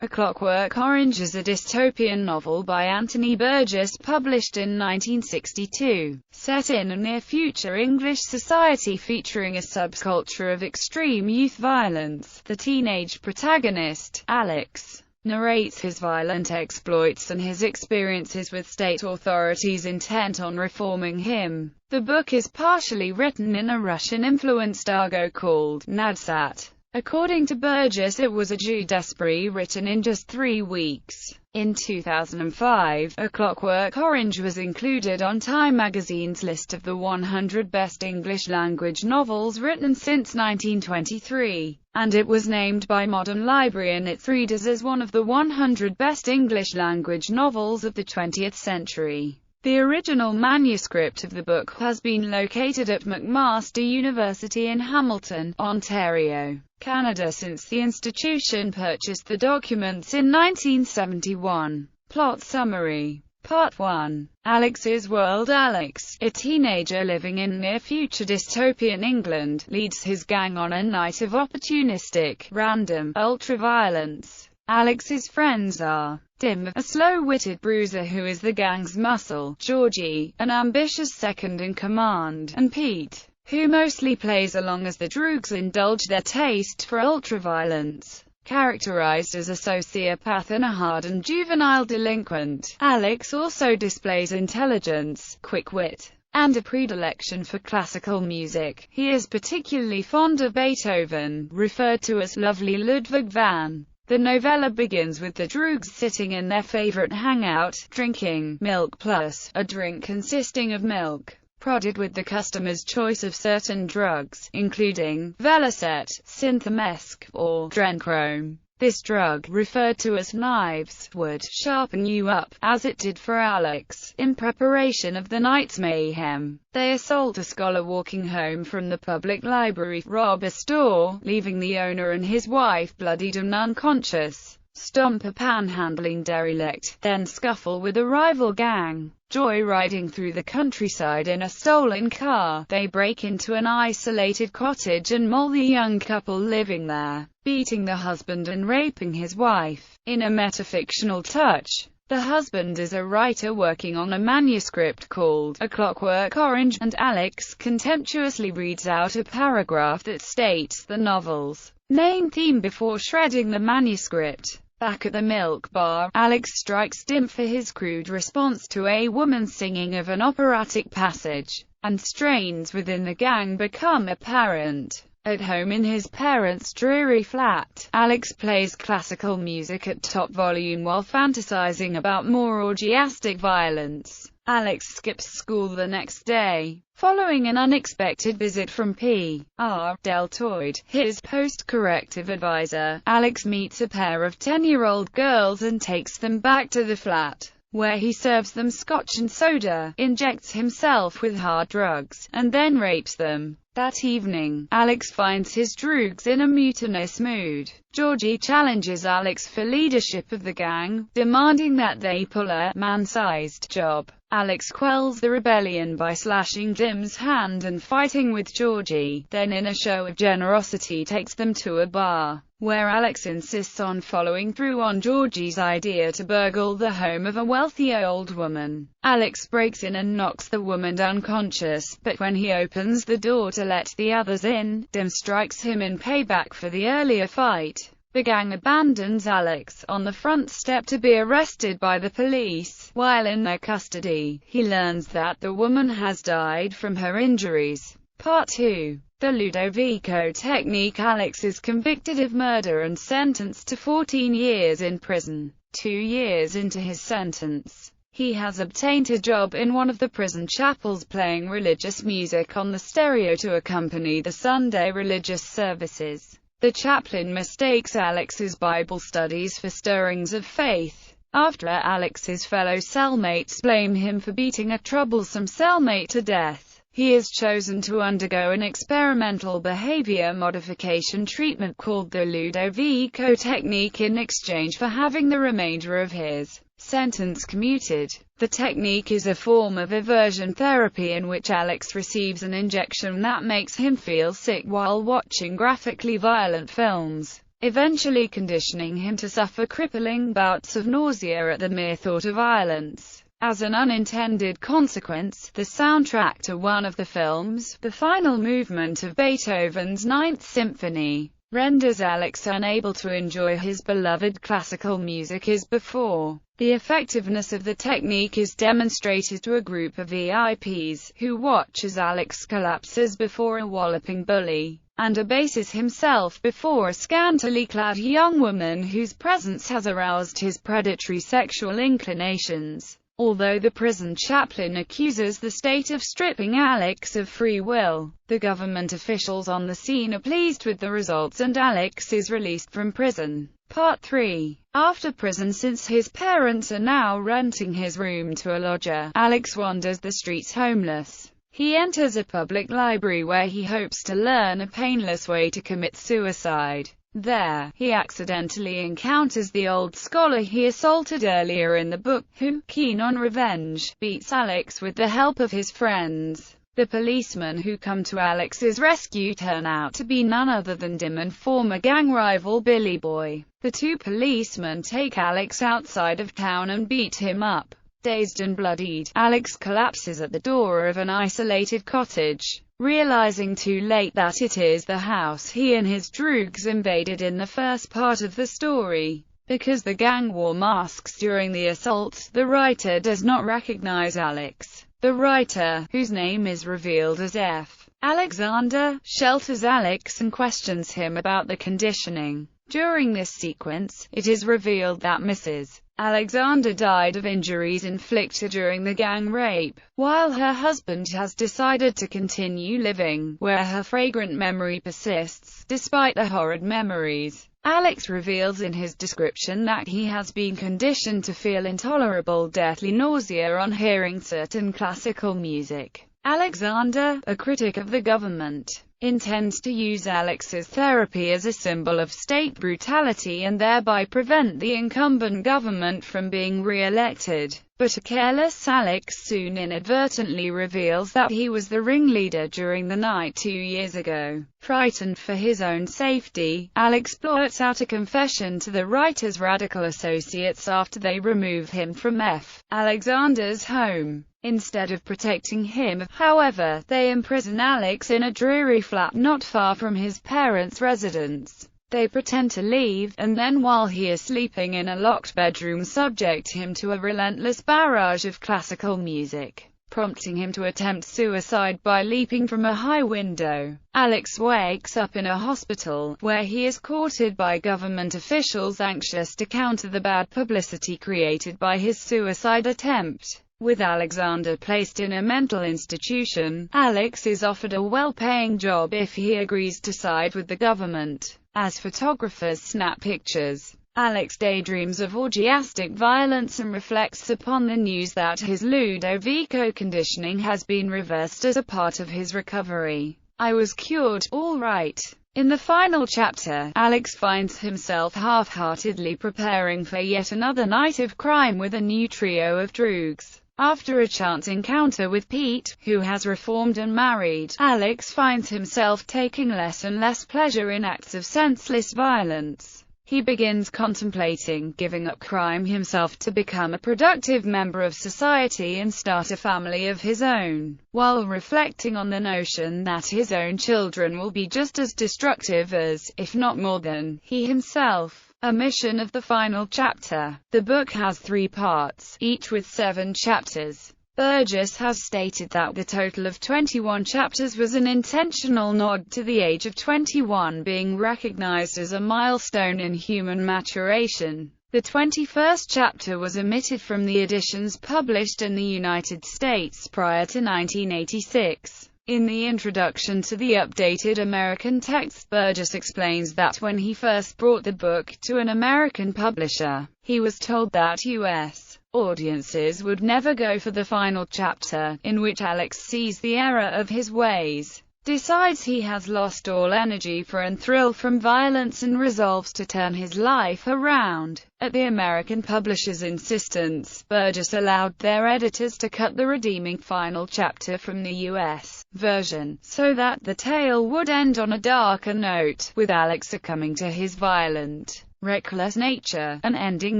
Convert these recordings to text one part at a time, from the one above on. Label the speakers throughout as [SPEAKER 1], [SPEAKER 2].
[SPEAKER 1] A Clockwork Orange is a dystopian novel by Anthony Burgess published in 1962, set in a near-future English society featuring a subculture of extreme youth violence. The teenage protagonist, Alex, narrates his violent exploits and his experiences with state authorities intent on reforming him. The book is partially written in a Russian-influenced argot called nadsat. According to Burgess, it was a jeu d'esprit written in just 3 weeks. In 2005, A Clockwork Orange was included on Time magazine's list of the 100 best English-language novels written since 1923, and it was named by Modern Library and its readers as one of the 100 best English-language novels of the 20th century. The original manuscript of the book has been located at McMaster University in Hamilton, Ontario, Canada since the institution purchased the documents in 1971. Plot summary. Part 1. Alex's world. Alex, a teenager living in near-future dystopian England, leads his gang on a night of opportunistic, random, ultra-violence. Alex's friends are Tim, a slow-witted bruiser who is the gang's muscle, Georgie, an ambitious second-in-command, and Pete, who mostly plays along as the droogs indulge their taste for ultraviolence. Characterized as a sociopath and a hardened juvenile delinquent, Alex also displays intelligence, quick wit, and a predilection for classical music. He is particularly fond of Beethoven, referred to as Lovely Ludwig van. The novella begins with the droogs sitting in their favorite hangout, drinking milk plus, a drink consisting of milk, prodded with the customer's choice of certain drugs, including Velocet, Synthamesk, or Drenchrome. This drug, referred to as knives, would sharpen you up, as it did for Alex, in preparation of the night's mayhem. They assault a scholar walking home from the public library, rob a store, leaving the owner and his wife bloodied and unconscious, stomp a panhandling derelict, then scuffle with a rival gang. Joyriding through the countryside in a stolen car, they break into an isolated cottage and maul the young couple living there, beating the husband and raping his wife. In a metafictional touch, the husband is a writer working on a manuscript called A Clockwork Orange, and Alex contemptuously reads out a paragraph that states the novel's main theme before shredding the manuscript. Back at the milk bar, Alex strikes Dim for his crude response to a woman singing of an operatic passage, and strains within the gang become apparent. At home in his parents' dreary flat, Alex plays classical music at top volume while fantasizing about more orgiastic violence. Alex skips school the next day, following an unexpected visit from P.R. Deltoid, his post-corrective advisor. Alex meets a pair of 10-year-old girls and takes them back to the flat, where he serves them scotch and soda, injects himself with hard drugs, and then rapes them. That evening, Alex finds his droogs in a mutinous mood. Georgie challenges Alex for leadership of the gang, demanding that they pull a man-sized job. Alex quells the rebellion by slashing Dim's hand and fighting with Georgie, then in a show of generosity takes them to a bar, where Alex insists on following through on Georgie's idea to burgle the home of a wealthy old woman. Alex breaks in and knocks the woman unconscious, but when he opens the door to let the others in, Dim strikes him in payback for the earlier fight. The gang abandons Alex on the front step to be arrested by the police. While in their custody, he learns that the woman has died from her injuries. Part 2. The Ludovico technique. Alex is convicted of murder and sentenced to 14 years in prison. 2 years into his sentence, he has obtained a job in one of the prison chapels playing religious music on the stereo to accompany the Sunday religious services. The chaplain mistakes Alex's Bible studies for stirrings of faith. After Alex's fellow cellmates blame him for beating a troublesome cellmate to death, he is chosen to undergo an experimental behavior modification treatment called the Ludovico technique in exchange for having the remainder of his sentence commuted. The technique is a form of aversion therapy in which Alex receives an injection that makes him feel sick while watching graphically violent films. eventually conditioning him to suffer crippling bouts of nausea at the mere thought of violence. As an unintended consequence, the soundtrack to one of the films, the final movement of Beethoven's Ninth Symphony, renders Alex unable to enjoy his beloved classical music as before. The effectiveness of the technique is demonstrated to a group of VIPs, who watch as Alex collapses before a walloping bully, and abases himself before a scantily clad young woman whose presence has aroused his predatory sexual inclinations. Although the prison chaplain accuses the state of stripping Alex of free will, the government officials on the scene are pleased with the results and Alex is released from prison. Part 3. After prison, since his parents are now renting his room to a lodger, Alex wanders the streets homeless. He enters a public library where he hopes to learn a painless way to commit suicide. There, he accidentally encounters the old scholar he assaulted earlier in the book, who, keen on revenge, beats Alex with the help of his friends. The policemen who come to Alex's rescue turn out to be none other than Dim and former gang rival Billy Boy. The two policemen take Alex outside of town and beat him up. Dazed and bloodied, Alex collapses at the door of an isolated cottage, realizing too late that it is the house he and his droogs invaded in the first part of the story. Because the gang wore masks during the assault, the writer does not recognize Alex. The writer, whose name is revealed as F. Alexander, shelters Alex and questions him about the conditioning. During this sequence, it is revealed that Mrs. Alexander died of injuries inflicted during the gang rape, while her husband has decided to continue living, where her fragrant memory persists, despite the horrid memories. Alex reveals in his description that he has been conditioned to feel intolerable deathly nausea on hearing certain classical music. Alexander, a critic of the government, intends to use Alex's therapy as a symbol of state brutality and thereby prevent the incumbent government from being re-elected. But a careless Alex soon inadvertently reveals that he was the ringleader during the night 2 years ago. Frightened for his own safety, Alex blurts out a confession to the writer's radical associates after they remove him from F. Alexander's home. Instead of protecting him, however, they imprison Alex in a dreary flat not far from his parents' residence. They pretend to leave, and then while he is sleeping in a locked bedroom, subject him to a relentless barrage of classical music, prompting him to attempt suicide by leaping from a high window. Alex wakes up in a hospital, where he is courted by government officials anxious to counter the bad publicity created by his suicide attempt. With Alexander placed in a mental institution, Alex is offered a well-paying job if he agrees to side with the government. As photographers snap pictures, Alex daydreams of orgiastic violence and reflects upon the news that his Ludovico conditioning has been reversed as a part of his recovery. I was cured, all right. In the final chapter, Alex finds himself half-heartedly preparing for yet another night of crime with a new trio of droogs. After a chance encounter with Pete, who has reformed and married, Alex finds himself taking less and less pleasure in acts of senseless violence. He begins contemplating giving up crime himself to become a productive member of society and start a family of his own, while reflecting on the notion that his own children will be just as destructive as, if not more than, he himself. A mission of the final chapter. The book has 3 parts, each with 7 chapters. Burgess has stated that the total of 21 chapters was an intentional nod to the age of 21 being recognized as a milestone in human maturation. The 21st chapter was omitted from the editions published in the United States prior to 1986. In the introduction to the updated American text, Burgess explains that when he first brought the book to an American publisher, he was told that U.S. audiences would never go for the final chapter, in which Alex sees the error of his ways. decides he has lost all energy for and thrill from violence and resolves to turn his life around. At the American publisher's insistence, Burgess allowed their editors to cut the redeeming final chapter from the U.S. version, so that the tale would end on a darker note, with Alex succumbing to his violent, reckless nature, an ending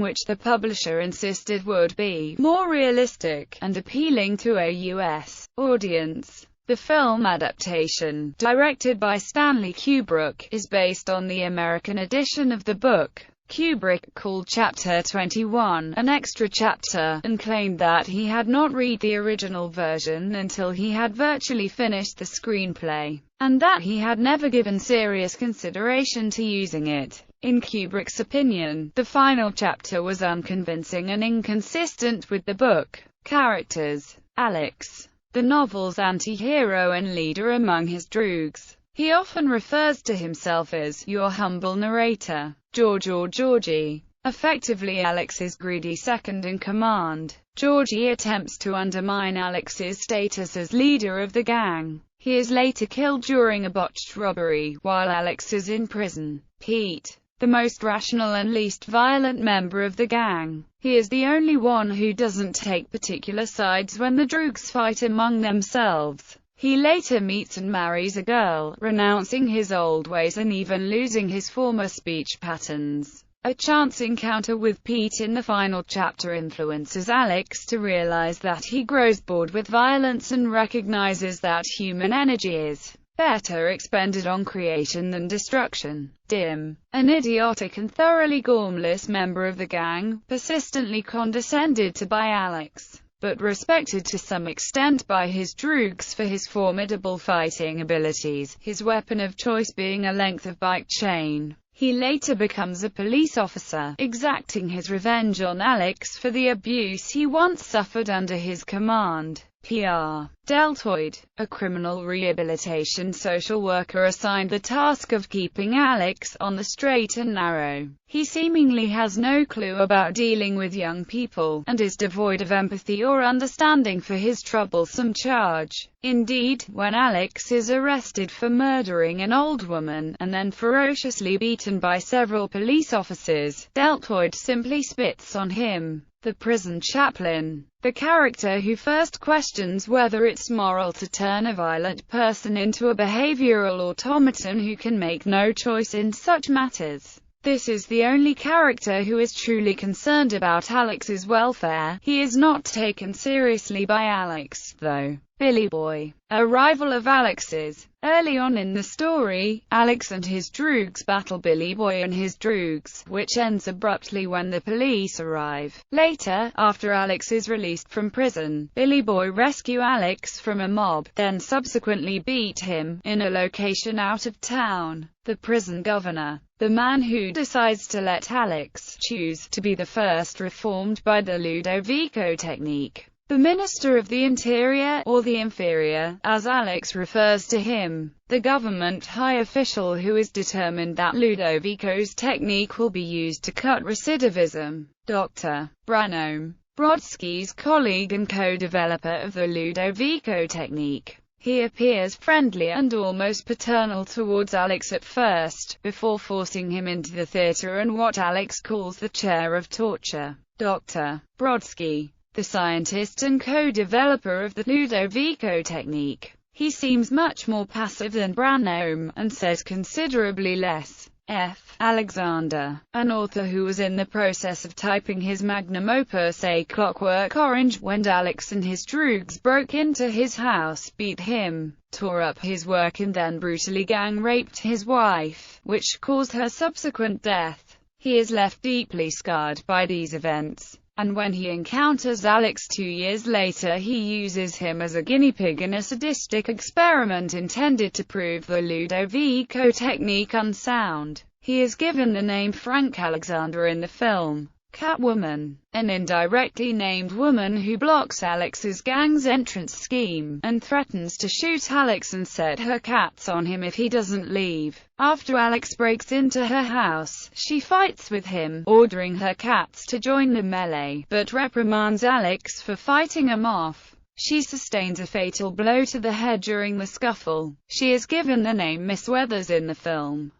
[SPEAKER 1] which the publisher insisted would be more realistic and appealing to a U.S. audience. The film adaptation, directed by Stanley Kubrick, is based on the American edition of the book. Kubrick called Chapter 21 an extra chapter, and claimed that he had not read the original version until he had virtually finished the screenplay, and that he had never given serious consideration to using it. In Kubrick's opinion, the final chapter was unconvincing and inconsistent with the book. Characters. Alex, the novel's anti-hero and leader among his droogs. He often refers to himself as your humble narrator, George or Georgie, effectively Alex's greedy second-in-command. Georgie attempts to undermine Alex's status as leader of the gang. He is later killed during a botched robbery, while Alex is in prison. Pete, the most rational and least violent member of the gang. He is the only one who doesn't take particular sides when the droogs fight among themselves. He later meets and marries a girl, renouncing his old ways and even losing his former speech patterns. A chance encounter with Pete in the final chapter influences Alex to realize that he grows bored with violence and recognizes that human energy is better expended on creation than destruction. Dim, an idiotic and thoroughly gormless member of the gang, persistently condescended to by Alex, but respected to some extent by his droogs for his formidable fighting abilities, his weapon of choice being a length of bike chain. He later becomes a police officer, exacting his revenge on Alex for the abuse he once suffered under his command. PR. Deltoid, a criminal rehabilitation social worker assigned the task of keeping Alex on the straight and narrow. He seemingly has no clue about dealing with young people, and is devoid of empathy or understanding for his troublesome charge. Indeed, when Alex is arrested for murdering an old woman, and then ferociously beaten by several police officers, Deltoid simply spits on him. The prison chaplain, the character who first questions whether it's moral to turn a violent person into a behavioral automaton who can make no choice in such matters. This is the only character who is truly concerned about Alex's welfare. He is not taken seriously by Alex, though. Billy Boy, a rival of Alex's. Early on in the story, Alex and his droogs battle Billy Boy and his droogs, which ends abruptly when the police arrive. Later, after Alex is released from prison, Billy Boy rescue Alex from a mob, then subsequently beat him, in a location out of town. The prison governor, the man who decides to let Alex choose to be the first reformed by the Ludovico technique. The Minister of the Interior, or the Inferior, as Alex refers to him, the government high official who is determined that Ludovico's technique will be used to cut recidivism. Dr. Branome, Brodsky's colleague and co-developer of the Ludovico technique. He appears friendly and almost paternal towards Alex at first, before forcing him into the theater and what Alex calls the chair of torture. Dr. Brodsky, the scientist and co-developer of the Ludovico technique. He seems much more passive than Branome, and says considerably less. F. Alexander, an author who was in the process of typing his magnum opus A Clockwork Orange when Alex and his droogs broke into his house, beat him, tore up his work and then brutally gang-raped his wife, which caused her subsequent death. He is left deeply scarred by these events, and when he encounters Alex 2 years later he uses him as a guinea pig in a sadistic experiment intended to prove the Ludovico technique unsound. He is given the name Frank Alexander in the film. Catwoman, an indirectly named woman who blocks Alex's gang's entrance scheme, and threatens to shoot Alex and set her cats on him if he doesn't leave. After Alex breaks into her house, she fights with him, ordering her cats to join the melee, but reprimands Alex for fighting him off. She sustains a fatal blow to the head during the scuffle. She is given the name Miss Weathers in the film.